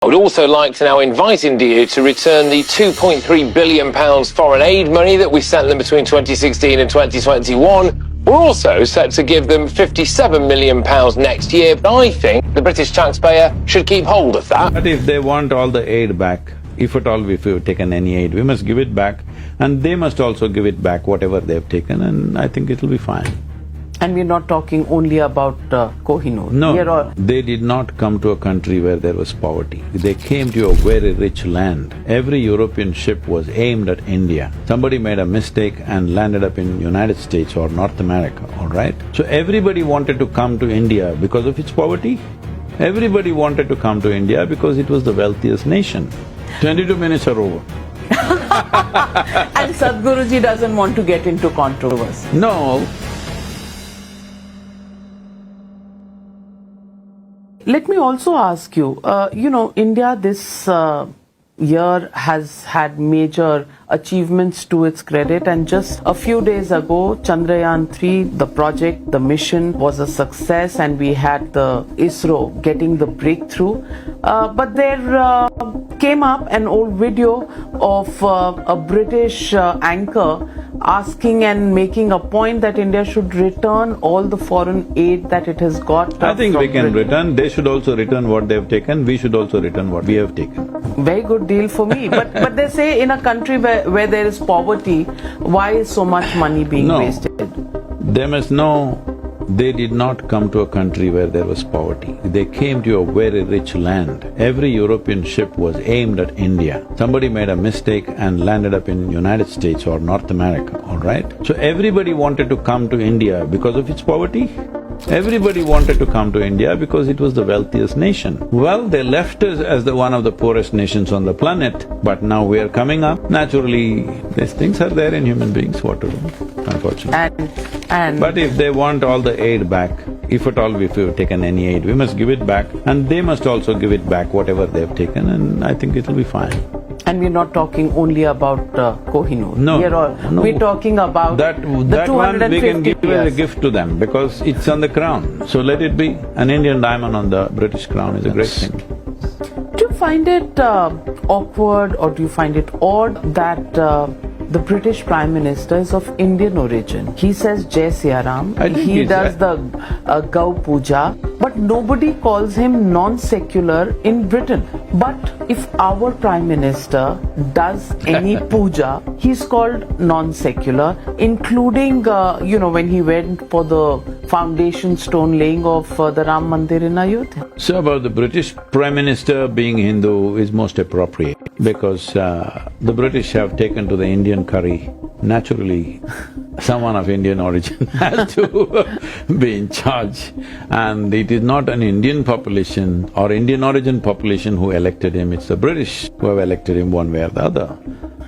I would also like to now invite India to return the £2.3 billion foreign aid money that we sent them between 2016 and 2021. We're also set to give them £57 million next year, but I think the British taxpayer should keep hold of that. But if they want all the aid back, if at all we've taken any aid, we must give it back, and they must also give it back, whatever they've taken, and I think it'll be fine. And we're not talking only about Kohinoor. No, they did not come to a country where there was poverty. They came to a very rich land. Every European ship was aimed at India. Somebody made a mistake and landed up in United States or North America, all right? So everybody wanted to come to India because of its poverty. Everybody wanted to come to India because it was the wealthiest nation. 22 minutes are over. And Sadhguruji doesn't want to get into controversy. No. Let me also ask you, India this year has had major achievements to its credit, and just a few days ago, Chandrayaan-3, the project, the mission was a success, and we had the ISRO getting the breakthrough. But there came up an old video of a British anchor asking and making a point that India should return all the foreign aid that it has got. I think we can return. They should also return what they've taken. We should also return what we have taken. Very good deal for me. But they say in a country where there is poverty, why is so much money being wasted? They must know they did not come to a country where there was poverty. They came to a very rich land. Every European ship was aimed at India. Somebody made a mistake and landed up in United States or North America, all right? So everybody wanted to come to India because of its poverty. Everybody wanted to come to India because it was the wealthiest nation. Well, they left us as one of the poorest nations on the planet, but now we are coming up. Naturally, these things are there in human beings, what to do, unfortunately. But if they want all the aid back, if at all we've taken any aid, we must give it back, and they must also give it back, whatever they've taken, and I think it'll be fine. And we're not talking only about Kohinoor. No, we're talking about that one we can give as a gift to them because it's on the crown. So let it be. An Indian diamond on the British crown is a great thing. Do you find it awkward, or do you find it odd that the British Prime Minister is of Indian origin? He says Jai Siya Ram, he does the Gau Puja, but nobody calls him non-secular in Britain. But if our Prime Minister does any puja, he's called non-secular, including, when he went for the foundation stone laying of the Ram Mandir in Ayodhya. So about the British Prime Minister being Hindu is most appropriate because the British have taken to the Indian curry. Naturally, someone of Indian origin has to be in charge, and it is not an Indian population or Indian origin population who elected him, it's the British who have elected him one way or the other.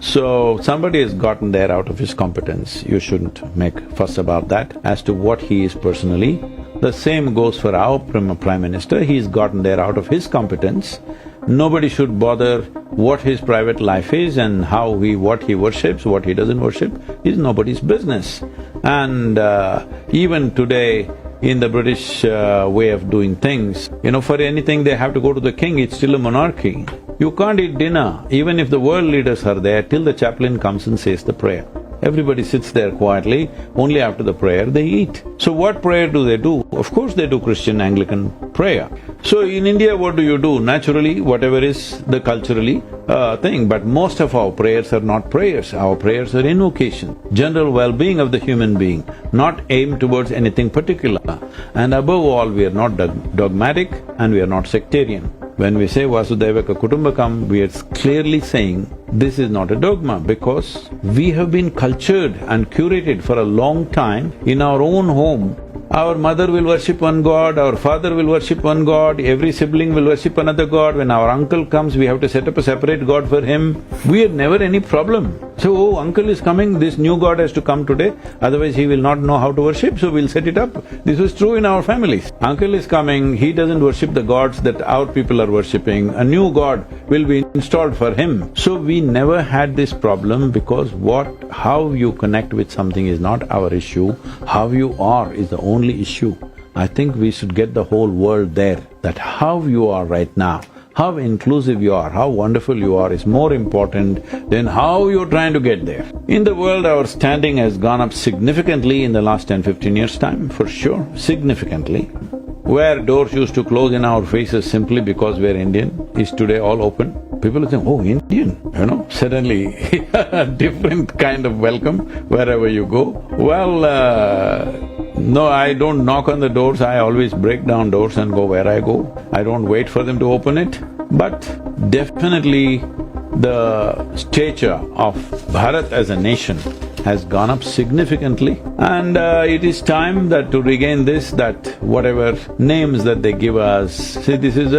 So, somebody has gotten there out of his competence, you shouldn't make fuss about that. As to what he is personally, the same goes for our Prime Minister, he's gotten there out of his competence. Nobody should bother what his private life is and what he worships, what he doesn't worship, is nobody's business. And even today, in the British way of doing things, for anything they have to go to the king, it's still a monarchy. You can't eat dinner, even if the world leaders are there, till the chaplain comes and says the prayer. Everybody sits there quietly, only after the prayer they eat. So what prayer do they do? Of course they do Christian Anglican prayer. So in India, what do you do? Naturally, whatever is the culturally thing, but most of our prayers are not prayers, our prayers are invocation, general well-being of the human being, not aimed towards anything particular. And above all, we are not dogmatic and we are not sectarian. When we say Vasudhaivaka Kutumbakam, we are clearly saying this is not a dogma because we have been cultured and curated for a long time in our own home. Our mother will worship one god, our father will worship one god, every sibling will worship another god. When our uncle comes, we have to set up a separate god for him. We had never any problem. So, oh, uncle is coming, this new god has to come today, otherwise he will not know how to worship, so we'll set it up. This was true in our families. Uncle is coming, he doesn't worship the gods that our people are worshipping, a new god will be installed for him. So we never had this problem because how you connect with something is not our issue, how you are is the only issue. I think we should get the whole world there, that how you are right now, how inclusive you are, how wonderful you are is more important than how you're trying to get there. In the world, our standing has gone up significantly in the last 10-15 years' time, for sure, significantly. Where doors used to close in our faces simply because we're Indian is today all open. People are saying, oh, Indian, suddenly a different kind of welcome wherever you go. Well, no, I don't knock on the doors, I always break down doors and go where I go. I don't wait for them to open it. But definitely the stature of Bharat as a nation has gone up significantly, and it is time that to regain this, that whatever names that they give us… See, this is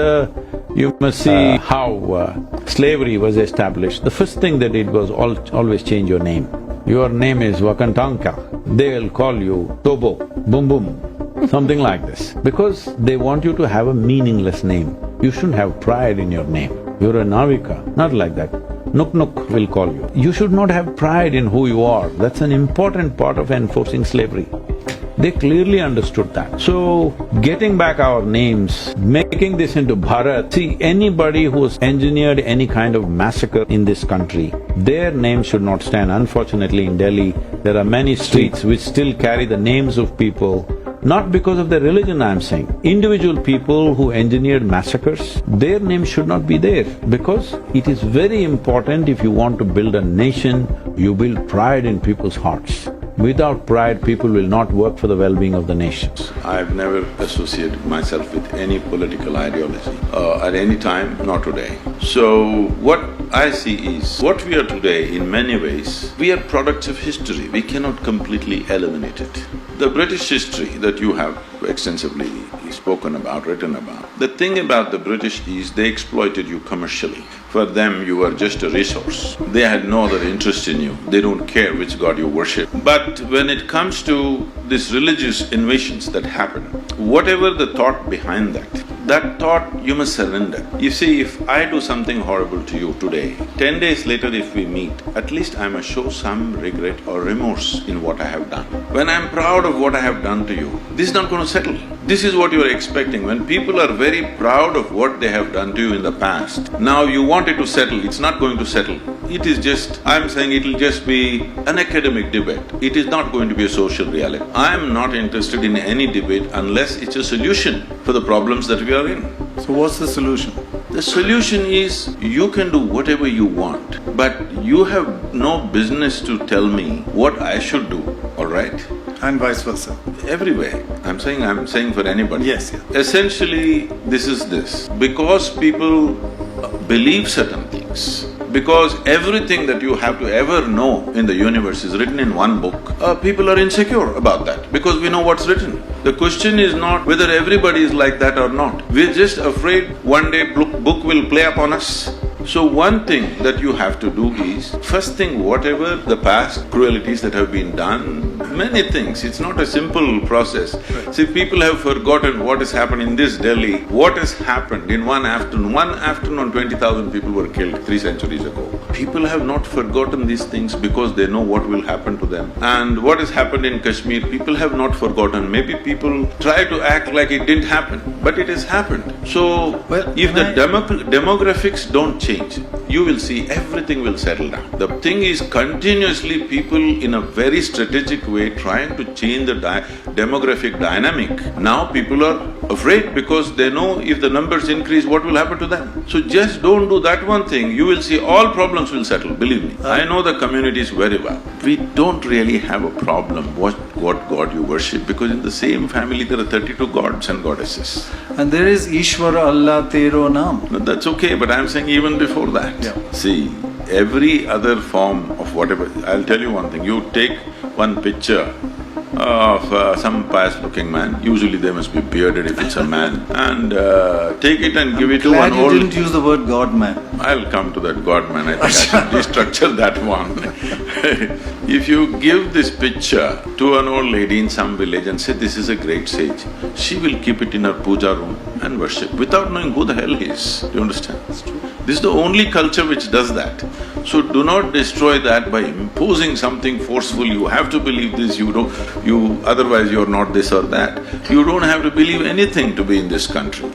you must see how slavery was established. The first thing they did was always change your name. Your name is Wakantanka, they'll call you Tobo, Boom Boom, something like this. Because they want you to have a meaningless name. You shouldn't have pride in your name. You're a Navika, not like that. Nuk Nuk will call you. You should not have pride in who you are. That's an important part of enforcing slavery. They clearly understood that. So, getting back our names, making this into Bharat… See, anybody who's engineered any kind of massacre in this country, their name should not stand. Unfortunately, in Delhi, there are many streets which still carry the names of people, not because of their religion, I'm saying. Individual people who engineered massacres, their name should not be there, because it is very important. If you want to build a nation, you build pride in people's hearts. Without pride, people will not work for the well-being of the nation. I've never associated myself with any political ideology at any time, not today. So, what I see is, what we are today, in many ways, we are products of history, we cannot completely eliminate it. The British history that you have extensively spoken about, written about, the thing about the British is they exploited you commercially. For them, you were just a resource. They had no other interest in you, they don't care which god you worship. But when it comes to these religious invasions that happen, whatever the thought behind that thought you must surrender. You see, if I do something horrible to you today, 10 days later if we meet, at least I must show some regret or remorse in what I have done. When I'm proud of what I have done to you, this is not going to settle. This is what you are expecting. When people are very proud of what they have done to you in the past, now you want it to settle, it's not going to settle. It is just… I'm saying it'll just be an academic debate. It is not going to be a social reality. I'm not interested in any debate unless it's a solution for the problems that we are in. So what's the solution? The solution is, you can do whatever you want, but you have no business to tell me what I should do, all right? And vice versa. Everywhere. I'm saying for anybody. Yes, yeah. Essentially, this is this. Because people believe certain things, because everything that you have to ever know in the universe is written in one book, people are insecure about that because we know what's written. The question is not whether everybody is like that or not. We're just afraid one day book will play upon us. So one thing that you have to do is, first thing, whatever the past cruelties that have been done, many things, it's not a simple process. Right. See, people have forgotten what has happened in this Delhi, what has happened in one afternoon. One afternoon, 20,000 people were killed 3 centuries ago. People have not forgotten these things because they know what will happen to them. And what has happened in Kashmir, people have not forgotten. Maybe people try to act like it didn't happen, but it has happened. So, if the demographics don't change, you will see everything will settle down. The thing is, continuously people in a very strategic way trying to change the demographic dynamic. Now people are afraid because they know if the numbers increase, what will happen to them? So just don't do that one thing, you will see all problems will settle, believe me. I know the communities very well. We don't really have a problem what god you worship, because in the same family there are 32 gods and goddesses. And there is Ishvara Allah Tero Naam. No, that's okay, but I'm saying even before that. Yeah. See, every other form of whatever… I'll tell you one thing, you take one picture of some pious-looking man, usually they must be bearded if it's a man, and take it and give it to one old… Glad you didn't use the word God man. I'll come to that God man, I think I should restructure that one. If you give this picture to an old lady in some village and say, this is a great sage, she will keep it in her puja room and worship without knowing who the hell he is. Do you understand? That's true. This is the only culture which does that. So do not destroy that by imposing something forceful, you have to believe this, otherwise you're not this or that. You don't have to believe anything to be in this country,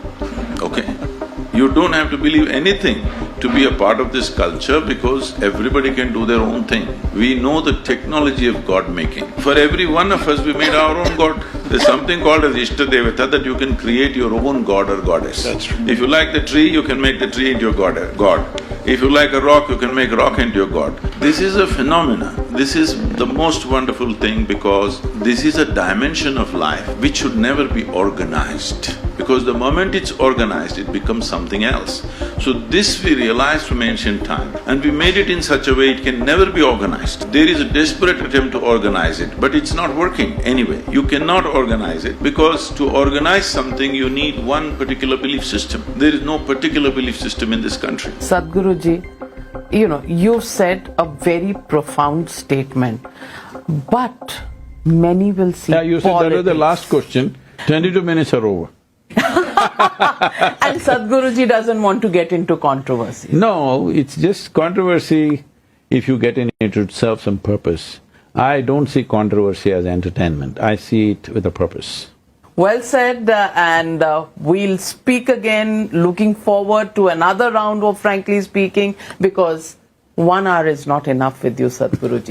okay? You don't have to believe anything to be a part of this culture because everybody can do their own thing. We know the technology of God making. For every one of us, we made our own God. There's something called as Ishtadevata that you can create your own god or goddess. That's true. If you like the tree, you can make the tree into your god. If you like a rock, you can make rock into your god. This is a phenomena. This is the most wonderful thing because this is a dimension of life which should never be organized. Because the moment it's organized, it becomes something else. So this we realized from ancient time and we made it in such a way it can never be organized. There is a desperate attempt to organize it, but it's not working anyway. You cannot organize it because to organize something you need one particular belief system. There is no particular belief system in this country. Sadhguruji, you've said a very profound statement, but many will see Yeah, you said that was the politics. last question. 22 minutes are over. And Sadhguruji doesn't want to get into controversy. No, it's just controversy if you get in it to serve some purpose. I don't see controversy as entertainment, I see it with a purpose. Well said, and we'll speak again, looking forward to another round of Frankly Speaking, because 1 hour is not enough with you, Sadhguruji.